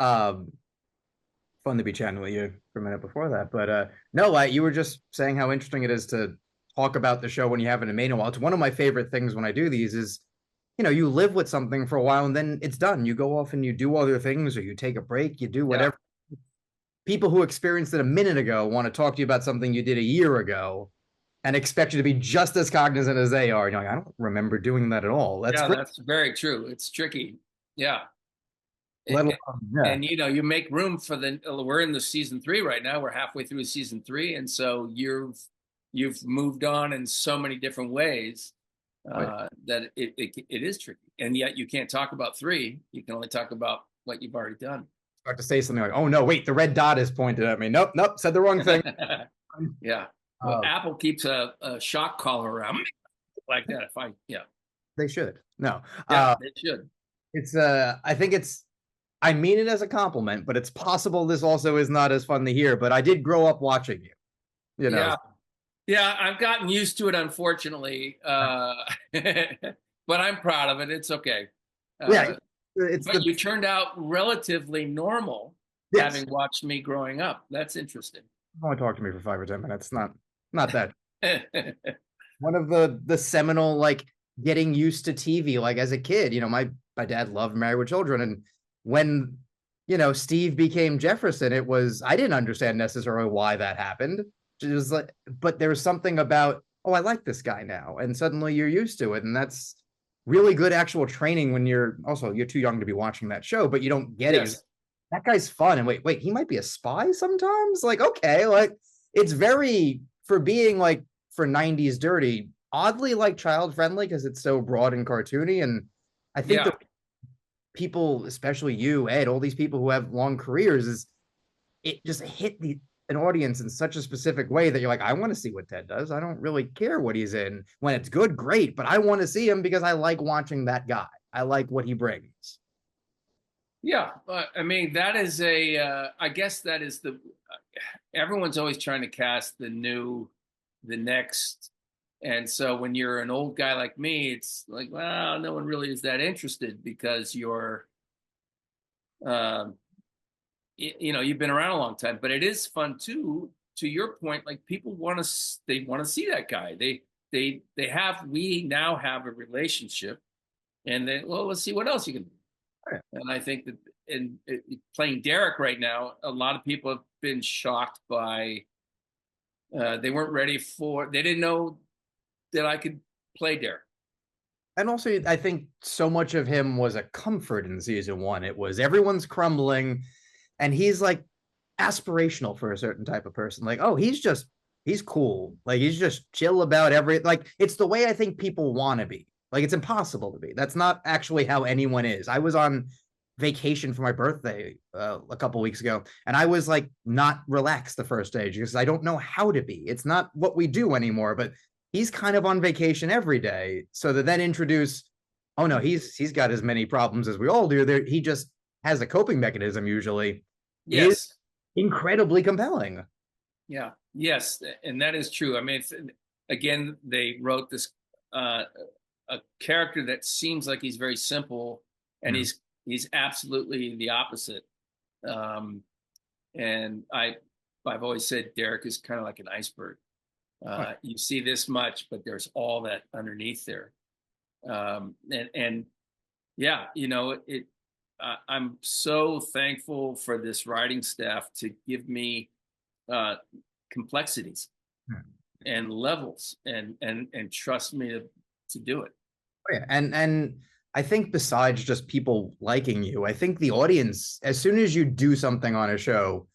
Um, Fun to be chatting with you for a minute before that. But no, you were just saying how interesting it is to talk about the show when you haven't made in a while. It's one of my favorite things when I do these is, you live with something for a while and then it's done. You go off and you do other things or you take a break, you do Yeah. whatever. People who experienced it a minute ago want to talk to you about something you did a year ago and expect you to be just as cognizant as they are. And you're like, I don't remember doing that at all. That's Yeah, great. that's very true. It's tricky. Yeah. Let A- alone, a- yeah. And you make room for we're in the season three right now. We're halfway through season three. And so you've moved on in so many different ways Wait, that it is tricky. And yet you can't talk about three. You can only talk about what you've already done. start to say something like, oh no, wait, the red dot is pointed at me. Nope, nope, said the wrong thing. Yeah. Well, Uh, Apple keeps a shock collar around me like that. If I, yeah, they should. No. yeah, they should. It's I think it's I mean it as a compliment, but it's possible this also is not as fun to hear. But I did grow up watching you, you know. Yeah. Yeah. I've gotten used to it, unfortunately. But I'm proud of it. It's okay. Yeah, Uh, it's but the you turned out relatively normal yes. having watched me growing up. That's interesting. Only talk to me for 5 or 10 minutes. Not that. One of the seminal like getting used to TV like as a kid. My dad loved Married with Children, and when Steve became Jefferson, it was I didn't understand necessarily why that happened. It was like, but there's something about I like this guy now, and suddenly you're used to it, and that's really good actual training when you're too young to be watching that show, but you don't get it. Yes. That guy's fun, and wait, he might be a spy sometimes. Like okay, like it's very for being like for 90s dirty, oddly like child friendly because it's so broad and cartoony. And I think the Yeah. people, especially you, Ed, all these people who have long careers, is it just hit an audience in such a specific way that you're like, I want to see what Ted does. I don't really care what he's in. When it's good, great, but I want to see him because I like watching that guy. I like what he brings. Yeah. I mean, that is I guess that is everyone's always trying to cast the next. And so when you're an old guy like me, it's like, well, no one really is that interested because um, you've been around a long time. But it is fun too. To your point, like people they want to see that guy. We now have a relationship, and then well, let's see what else you can do. And I think that playing Derek right now, a lot of people have been shocked by. They weren't ready for. They didn't know that I could play Derek. And also, I think so much of him was a comfort in season one. It was everyone's crumbling, and he's like aspirational for a certain type of person. Like, oh, he's cool. Like he's just chill about like it's the way I think people want to be. Like it's impossible to be. That's not actually how anyone is. I was on vacation for my birthday a couple weeks ago, and I was like not relaxed the first day because I don't know how to be. It's not what we do anymore, but he's kind of on vacation every day. So to then introduce, oh no, he's got as many problems as we all do. He just has a coping mechanism usually is Yes. incredibly compelling. Yeah. Yes. And that is true. I mean, again, they wrote this uh, a character that seems like he's very simple, and Mm. he's absolutely the opposite. Um, and I've always said Derek is kind of like an iceberg. You see this much, but there's all that underneath there. And yeah, I'm so thankful for this writing staff to give me uh, complexities and levels and trust me to do it. Oh, yeah. And I think besides just people liking you, I think the audience, as soon as you do something on a show,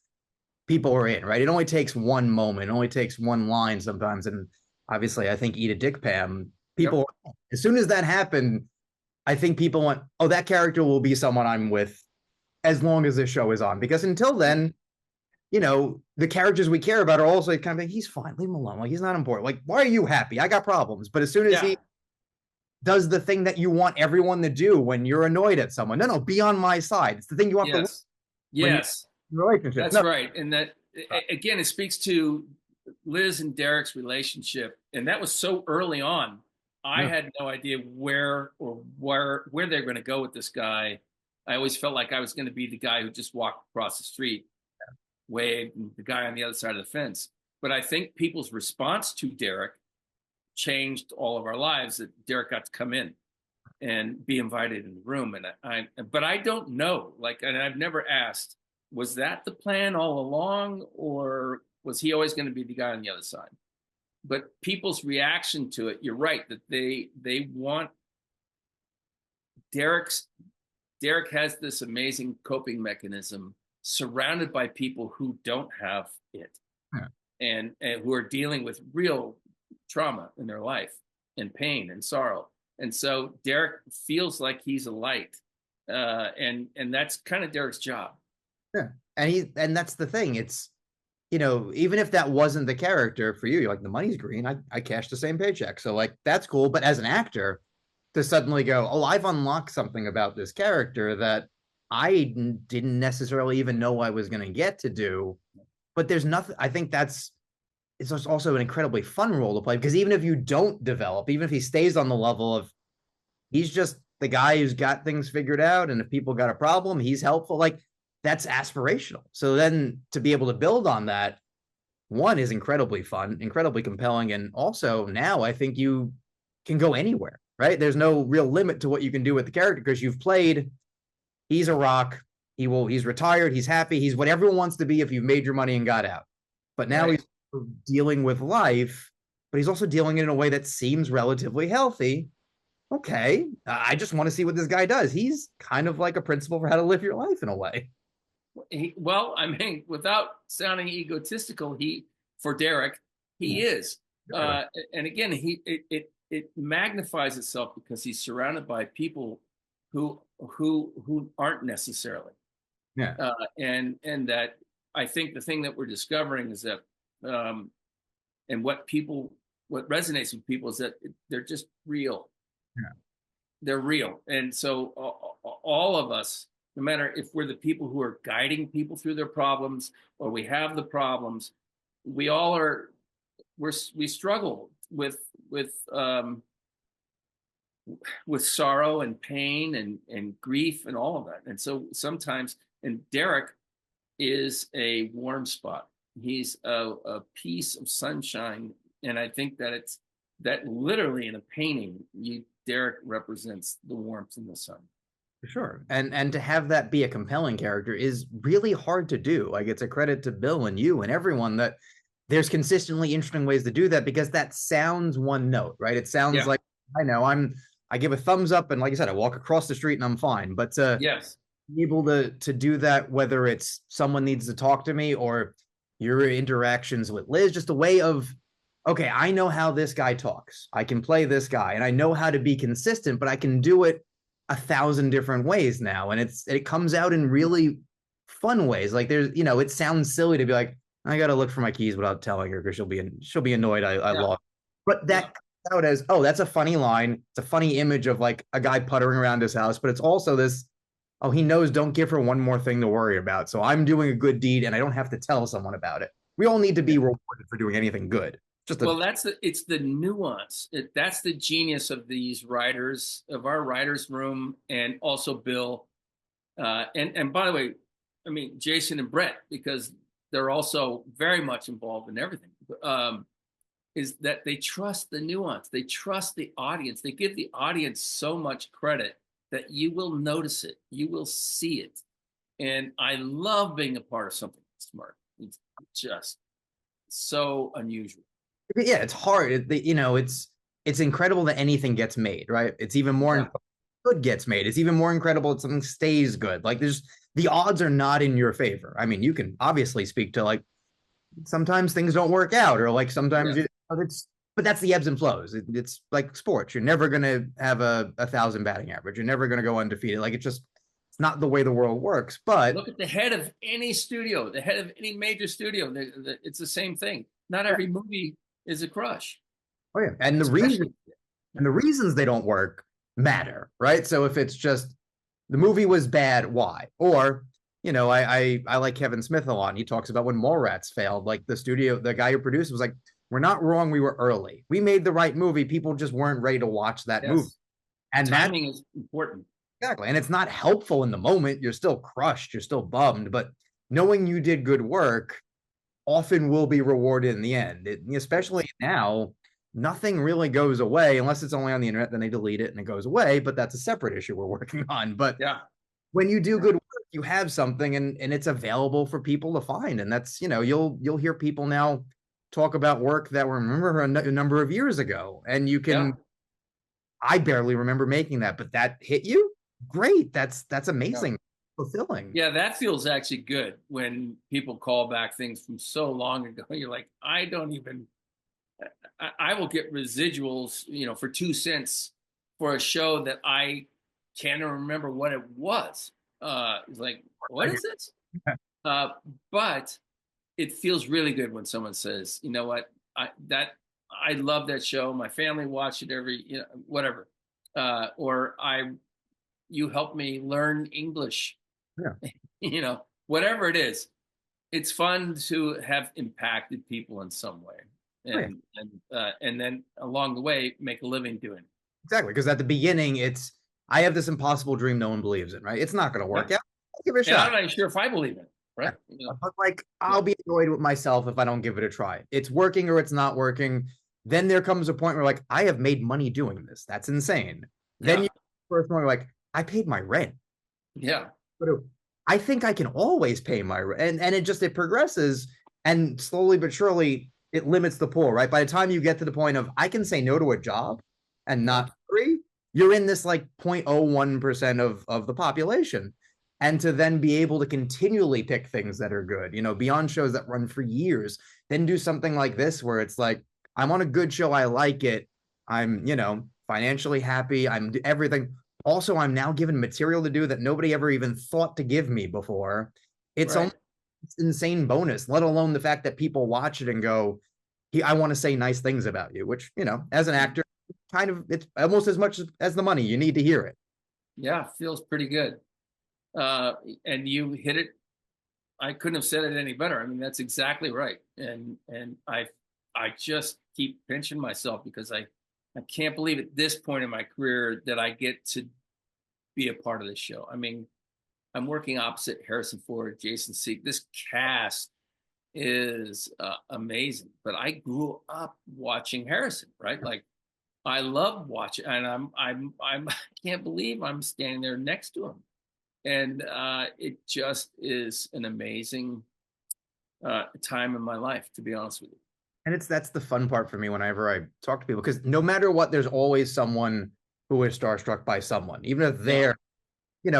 people are in, right? It only takes one moment, it only takes one line sometimes. And obviously, I think Eat a Dick Pam, Yep. people, as soon as that happened, I think people went, oh, that character will be someone I'm with as long as this show is on. Because until then, the characters we care about are also kind of like, he's fine, leave him alone. Like, he's not important. Like, why are you happy? I got problems. But as soon as Yeah. he does the thing that you want everyone to do when you're annoyed at someone, no, be on my side. It's the thing you have to Yes. when you're Yes. in relationships. That's No, right. And that again, it speaks to Liz and Derek's relationship, and that was so early on. I no. had no idea where they're going to go with this guy. I always felt like I was going to be the guy who just walked across the street, waved, and the guy on the other side of the fence. But I think people's response to Derek changed all of our lives. That Derek got to come in and be invited in the room, but I don't know. Like, and I've never asked, was that the plan all along, or was he always going to be the guy on the other side? But people's reaction to it, you're right, that they want Derek has this amazing coping mechanism surrounded by people who don't have it, and who are dealing with real trauma in their life and pain and sorrow. And so Derek feels like he's a light, and that's kind of Derek's job. Yeah, and that's the thing. It's, even if that wasn't the character for you, you're like, the money's green. I cashed the same paycheck, so like that's cool. But as an actor, to suddenly go, oh, I've unlocked something about this character that I didn't necessarily even know I was going to get to do. But there's nothing. I think it's also an incredibly fun role to play, because even if you don't develop, even if he stays on the level of he's just the guy who's got things figured out, and if people got a problem, he's helpful. Like, that's aspirational. So then to be able to build on that, one, is incredibly fun, incredibly compelling, and also now I think you can go anywhere, right? There's no real limit to what you can do with the character, because you've played, he's a rock, he's retired, he's happy, he's what everyone wants to be if you've made your money and got out. But now he's dealing with life, but he's also dealing it in a way that seems relatively healthy. Okay, I just want to see what this guy does. He's kind of like a principle for how to live your life in a way. Well, I mean, without sounding egotistical, for Derek, he is. And again, it magnifies itself because he's surrounded by people who aren't necessarily. Yeah. And that, I think the thing that we're discovering is that, and what resonates with people is that they're just real. Yeah. They're real. And so all of us, no matter if we're the people who are guiding people through their problems or we have the problems, we all are, we struggle with sorrow and pain and grief and all of that. And so sometimes, and Derek is a warm spot. He's a piece of sunshine. And I think that that literally in a painting, Derek represents the warmth in the sun. For sure. And to have that be a compelling character is really hard to do. Like, it's a credit to Bill and you and everyone that there's consistently interesting ways to do that, because that sounds one note, right? It sounds like, I know, I give a thumbs up, and like I said, I walk across the street and I'm fine. But yes, be able to do that, whether it's someone needs to talk to me or your interactions with Liz, just a way of, okay, I know how this guy talks. I can play this guy, and I know how to be consistent, but I can do it 1,000 different ways now. And it comes out in really fun ways. Like, there's, it sounds silly to be like, I got to look for my keys without telling her, because she'll be annoyed I lost. But that comes out as, oh, that's a funny line. It's a funny image of like a guy puttering around his house, but it's also this, oh, he knows, don't give her one more thing to worry about. So I'm doing a good deed and I don't have to tell someone about it. We all need to be rewarded for doing anything good. It's the nuance. That's the genius of these writers, of our writers' room, and also Bill. And by the way, I mean, Jason and Brett, because they're also very much involved in everything, is that they trust the nuance. They trust the audience. They give the audience so much credit that you will notice it. You will see it. And I love being a part of something smart. It's just so unusual. Yeah, it's hard. It's incredible that anything gets made, right? It's even more good gets made. It's even more incredible that something stays good. Like, the odds are not in your favor. I mean, you can obviously speak to, like, sometimes things don't work out, or like sometimes but that's the ebbs and flows. It's like sports. You're never going to have a 1,000 batting average. You're never going to go undefeated. Like, it's not the way the world works. But look at the head of any studio, the head of any major studio. It's the same thing. Not every movie is a crush. Oh yeah, and the reasons they don't work matter, right? So if it's just the movie was bad, why? Or, I like Kevin Smith a lot. And he talks about when Mallrats failed, like the guy who produced was like, we're not wrong, we were early. We made the right movie. People just weren't ready to watch that movie. And timing is important. Exactly. And it's not helpful in the moment. You're still crushed, you're still bummed, but knowing you did good work often will be rewarded in the end. Especially now, nothing really goes away unless it's only on the internet, then they delete it and it goes away, but that's a separate issue we're working on. But Yeah. when you do good work, you have something and it's available for people to find. And that's, you'll hear people now talk about work that were remember a number of years ago. And you Yeah. can I barely remember making that, but that hit you? Great. That's Yeah. amazing. Fulfilling. Yeah, that feels actually good when people call back things from so long ago. You're like, I don't even, I will get residuals, for 2 cents for a show that I can't even remember what it was. It's like, what is this? Uh, but it feels really good when someone says, you know what, I love that show. My family watched it every, whatever. Or you helped me learn English, Yeah. whatever it is. It's fun to have impacted people in some way, Oh, yeah. and then along the way make a living doing it. Exactly. Because at the beginning, it's I have this impossible dream no one believes in, right? It's not going to Yeah, work out. I'll give it a and I'm shot. not even sure if I believe in it, Yeah. right? But like Yeah, I'll be annoyed with myself if I don't give it a try. It's working or it's not working. Then there comes a point where like I have made money doing this. That's insane. Then yeah, you first one like I paid my rent. yeah, But I think I can always pay my rent. And it progresses and slowly but surely it limits the pool, right? By the time you get to the point of I can say no to a job and yeah, not free, you're in this like 0.01% of the population. And to then be able to continually pick things that are good, beyond shows that run for years, then do something like this where it's like, I'm on a good show, I like it. I'm, financially happy. I'm everything. Also, I'm now given material to do that nobody ever even thought to give me before. It's right. almost insane bonus, let alone the fact that people watch it and go, I want to say nice things about you, which, as an actor, kind of, it's almost as much as the money. You need to hear it. Yeah, feels pretty good. Uh, and you hit it. I couldn't have said it any better. I mean, that's exactly right. And I just keep pinching myself because I can't believe at this point in my career that I get to be a part of this show. I mean, I'm working opposite Harrison Ford, Jason Segel. This cast is amazing. But I grew up watching Harrison, right? Like I love watching, and I can't believe I'm standing there next to him, and it just is an amazing time in my life, to be honest with you. And that's the fun part for me whenever I talk to people, because no matter what, there's always someone who is starstruck by someone, even if Yeah, they're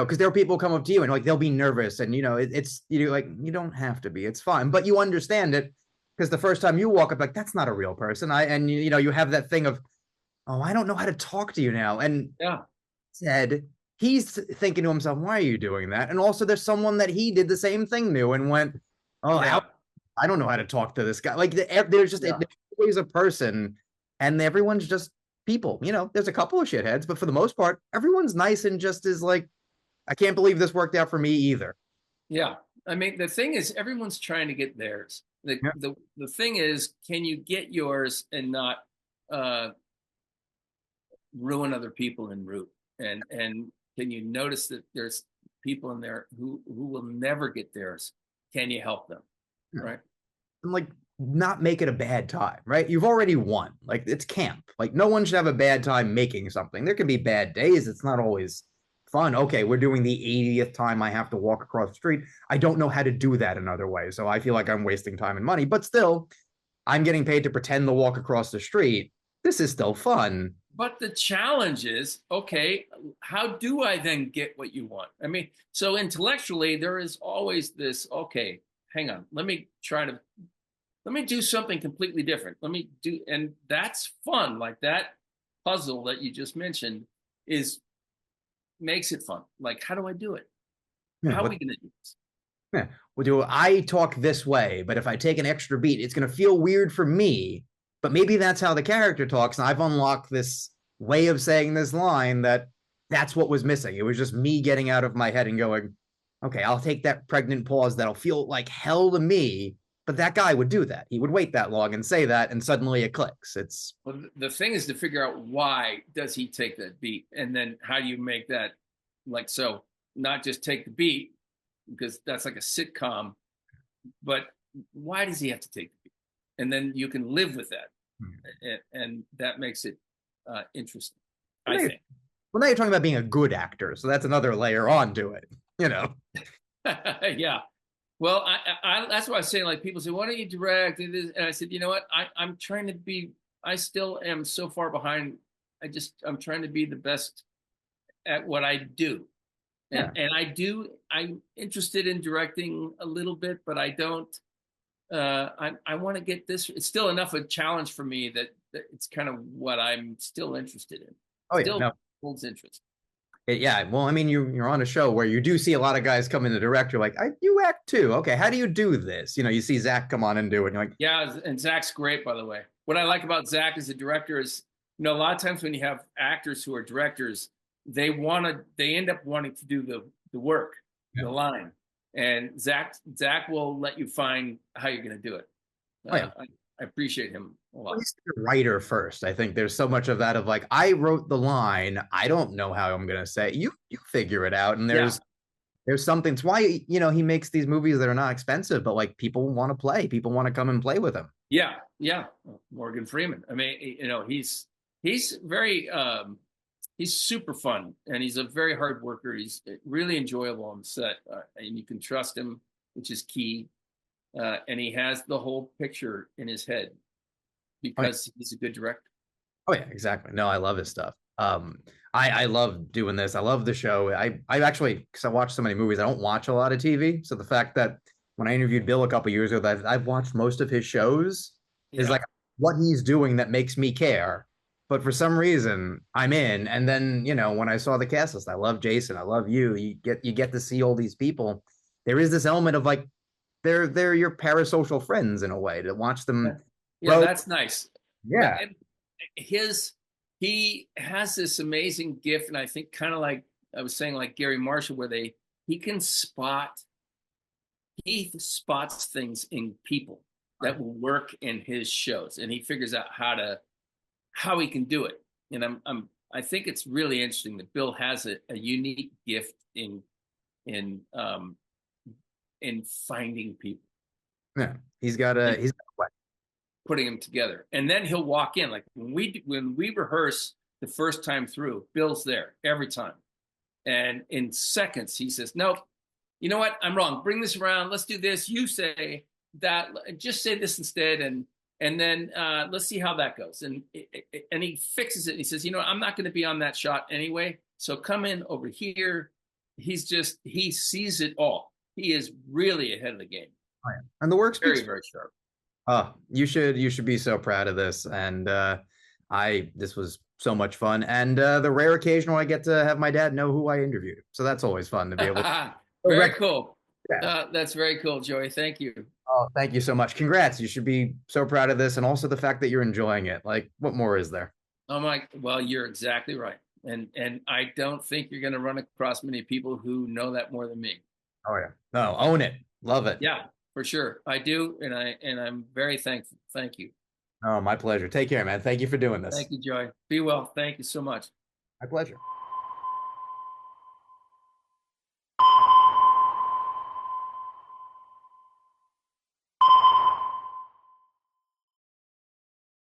because there are people who come up to you and like they'll be nervous and it's like you don't have to be, it's fine, but you understand it because the first time you walk up like that's not a real person. You have that thing of, oh, I don't know how to talk to you now. And yeah, said he's thinking to himself, why are you doing that? And also there's someone that he did the same thing to and went, oh, how yeah, I don't know how to talk to this guy. Like there's just yeah, there's always a person, and everyone's just people. There's a couple of shitheads, but for the most part, everyone's nice and just is like, I can't believe this worked out for me either. yeah. I mean, the thing is, everyone's trying to get theirs. Yeah. The thing is, can you get yours and not uh, ruin other people en route? And can you notice that there's people in there who will never get theirs? Can you help them? Yeah. Right? And like not make it a bad time, right? You've already won. Like it's camp. Like no one should have a bad time making something. There can be bad days. It's not always fun. Okay, we're doing the 80th time I have to walk across the street. I don't know how to do that another way. So I feel like I'm wasting time and money, but still, I'm getting paid to pretend to walk across the street. This is still fun. But the challenge is, okay, how do I then get what you want? I mean, so intellectually, there is always this, okay, hang on, let me do something completely different. And that's fun. Like that puzzle that you just mentioned makes it fun. Like, how do I do it? Yeah, How are we going to do this? yeah. Well, do I talk this way, but if I take an extra beat, it's going to feel weird for me. But maybe that's how the character talks, and I've unlocked this way of saying this line that's what was missing. It was just me getting out of my head and going, okay, I'll take that pregnant pause that'll feel like hell to me, but that guy would do that. He would wait that long and say that, and suddenly it clicks. Well, the thing is to figure out why does he take that beat, and then how do you make that Like, so not just take the beat, because that's like a sitcom, but why does he have to take the beat? And then you can live with that. And that makes it interesting, I think. Well, now you're talking about being a good actor, so that's another layer onto it, you know. Yeah. Well, that's why I was saying, like, people say, why don't you direct? And I said, you know what? I'm trying to be, I still am so far behind. I'm trying to be the best at what I do. And, Yeah. I'm interested in directing a little bit, but I don't, I want to get this. It's still enough a challenge for me that it's kind of what I'm still interested in. Oh yeah, Still no. holds interest. Yeah, well, I mean, you're on a show where you do see a lot of guys come in the director like, you act too. Okay, how do you do this? You know, you see Zach come on and do it, and you're like, Yeah, and Zach's great, by the way. What I like about Zach as a director is, you know, a lot of times when you have actors who are directors, they end up wanting to do the work, yeah. the line, and Zach will let you find how you're going to do it. Oh, yeah. I appreciate him a lot. He's the writer first. I think there's so much of that of like, I wrote the line, I don't know how I'm gonna say it. You figure it out. And there's something. It's why, you know, he makes these movies that are not expensive, but like people want to play, people want to come and play with him. Yeah, yeah. Morgan Freeman. I mean, you know, he's very he's super fun, and he's a very hard worker. He's really enjoyable on set, and you can trust him, which is key. And he has the whole picture in his head because he's a good director. Oh yeah, exactly. No, I love his stuff. I love doing this. I love the show. I actually, because I watch so many movies, I don't watch a lot of TV. So the fact that when I interviewed Bill a couple years ago, that I've watched most of his shows is like what he's doing that makes me care. But for some reason, I'm in. And then, you know, when I saw the cast list, I love Jason. I love you. You get to see all these people. There is this element of like they're your parasocial friends in a way to watch them. Yeah, that's nice. Yeah. But he has this amazing gift, and I think kind of like I was saying, like Gary Marshall, where he spots things in people that will work in his shows, and he figures out how he can do it. And I think it's really interesting that Bill has a unique gift in finding people. Yeah, he's got a way. Putting them together, and then he'll walk in. Like when we rehearse the first time through, Bill's there every time, and in seconds he says, "Nope, you know what? I'm wrong. Bring this around. Let's do this. You say that. Just say this instead, and then let's see how that goes." And he fixes it. And he says, "You know, I'm not going to be on that shot anyway. So come in over here." He sees it all. He is really ahead of the game. Oh, yeah. And the work speaks very sharp. Oh, you should be so proud of this. And this was so much fun. And the rare occasion where I get to have my dad know who I interviewed. So that's always fun to be able to. Very cool. Yeah. That's very cool, Joey. Thank you. Oh, thank you so much. Congrats. You should be so proud of this. And also the fact that you're enjoying it. Like, what more is there? Oh my, well, you're exactly right. And I don't think you're going to run across many people who know that more than me. Oh yeah. No, own it. Love it. Yeah, for sure. I do. And I'm very thankful. Thank you. Oh, my pleasure. Take care, man. Thank you for doing this. Thank you, Joy. Be well. Thank you so much. My pleasure.